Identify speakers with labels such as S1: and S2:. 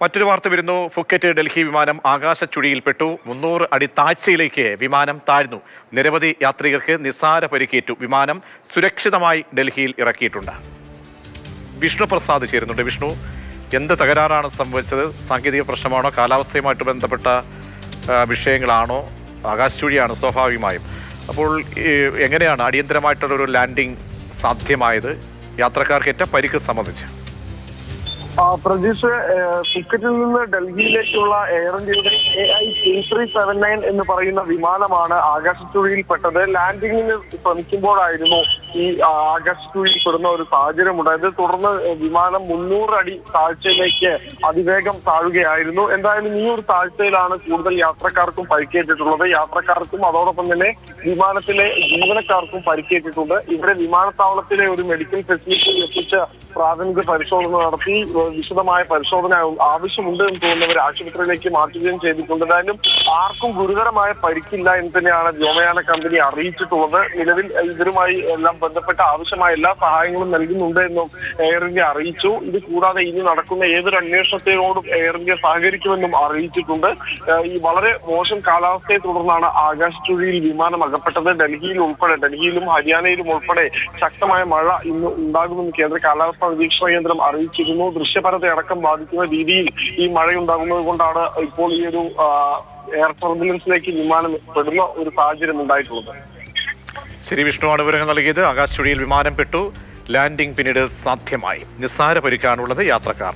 S1: മറ്റൊരു വാർത്ത വരുന്നു. ഫുക്കറ്റ് ഡൽഹി വിമാനം ആകാശച്ചുഴിയിൽപ്പെട്ടു. 300 അടി താഴ്ചയിലേക്ക് വിമാനം താഴ്ന്നു. നിരവധി യാത്രികർക്ക് നിസ്സാര പരിക്കേറ്റു. വിമാനം സുരക്ഷിതമായി ഡൽഹിയിൽ ഇറക്കിയിട്ടുണ്ട്. വിഷ്ണു പ്രസാദ് ചേരുന്നുണ്ട്. വിഷ്ണു, എന്ത് തകരാറാണ് സംഭവിച്ചത്? സാങ്കേതിക പ്രശ്നമാണോ, കാലാവസ്ഥയുമായിട്ട് ബന്ധപ്പെട്ട വിഷയങ്ങളാണോ? ആകാശച്ചുഴിയാണ് സ്വാഭാവികമായും. അപ്പോൾ എങ്ങനെയാണ് അടിയന്തരമായിട്ടുള്ളൊരു ലാൻഡിംഗ് സാധ്യമായത്? യാത്രക്കാർക്കേറ്റ പരിക്ക് സംബന്ധിച്ച്
S2: പ്രതീഷ്, ഫുക്കറ്റിൽ നിന്ന് ഡൽഹിയിലേക്കുള്ള എയർ ഇന്ത്യയുടെ AI 2379 എന്ന് പറയുന്ന വിമാനമാണ് ആകാശച്ചുഴിയിൽപ്പെട്ടത്. ലാൻഡിങ്ങിന് ശ്രമിക്കുമ്പോഴായിരുന്നു ഈ ആകാശച്ചുഴിയിൽപ്പെടുന്ന ഒരു സാഹചര്യം ഉണ്ടായത്. തുടർന്ന് വിമാനം 300 അടി താഴ്ചയിലേക്ക് അതിവേഗം താഴുകയായിരുന്നു. എന്തായാലും ഈ ഒരു താഴ്ചയിലാണ് കൂടുതൽ യാത്രക്കാർക്കും പരിക്കേറ്റിട്ടുള്ളത്. യാത്രക്കാർക്കും അതോടൊപ്പം തന്നെ വിമാനത്തിലെ ജീവനക്കാർക്കും പരിക്കേറ്റിട്ടുണ്ട്. ഇവിടെ വിമാനത്താവളത്തിലെ ഒരു മെഡിക്കൽ ഫെസിലിറ്റിയിൽ എത്തിച്ച് പ്രാഥമിക പരിശോധന നടത്തി വിശദമായ പരിശോധന ആവശ്യമുണ്ട് എന്ന് തോന്നുന്നവർ ആശുപത്രിയിലേക്ക് മാറ്റുകയും ചെയ്തിട്ടുണ്ട്. എന്തായാലും ആർക്കും ഗുരുതരമായ പരിക്കില്ല എന്ന് തന്നെയാണ് വ്യോമയാന കമ്പനി അറിയിച്ചിട്ടുള്ളത്. നിലവിൽ ഇവരുമായി എല്ലാം ബന്ധപ്പെട്ട ആവശ്യമായ എല്ലാ സഹായങ്ങളും നൽകുന്നുണ്ട് എന്നും എയർ ഇന്ത്യ അറിയിച്ചു. ഇത് കൂടാതെ ഇനി നടക്കുന്ന ഏതൊരു അന്വേഷണത്തിനോടും എയർ ഇന്ത്യ സഹകരിക്കുമെന്നും അറിയിച്ചിട്ടുണ്ട്. ഈ വളരെ മോശം കാലാവസ്ഥയെ തുടർന്നാണ് ആകാശച്ചുഴിയിൽ വിമാനം അകപ്പെട്ടത്. ഡൽഹിയിലും ഹരിയാനയിലും ഉൾപ്പെടെ ശക്തമായ മഴ ഇന്ന് ഉണ്ടാകുമെന്ന് കേന്ദ്ര കാലാവസ്ഥാ നിരീക്ഷണ കേന്ദ്രം അറിയിച്ചിരുന്നു. ദൃശ്യപരതയെ അടക്കം ബാധിക്കുന്ന രീതിയിൽ ഈ മഴയുണ്ടാകുന്നത് കൊണ്ടാണ് ഇപ്പോൾ ഈ ഒരു എയർ ടർബുലൻസിലേക്ക് വിമാനം പെടുന്ന ഒരു സാഹചര്യം ഉണ്ടായിട്ടുള്ളത്.
S1: ശരി, വിഷ്ണുവാണ് വിവരങ്ങൾ നൽകിയത്. ആകാശച്ചുഴിയിൽ വിമാനം പെട്ടു. ലാൻഡിംഗ് പിന്നീട് സാധ്യമായി. നിസ്സാര പരിക്കാണുള്ളത് യാത്രക്കാർ.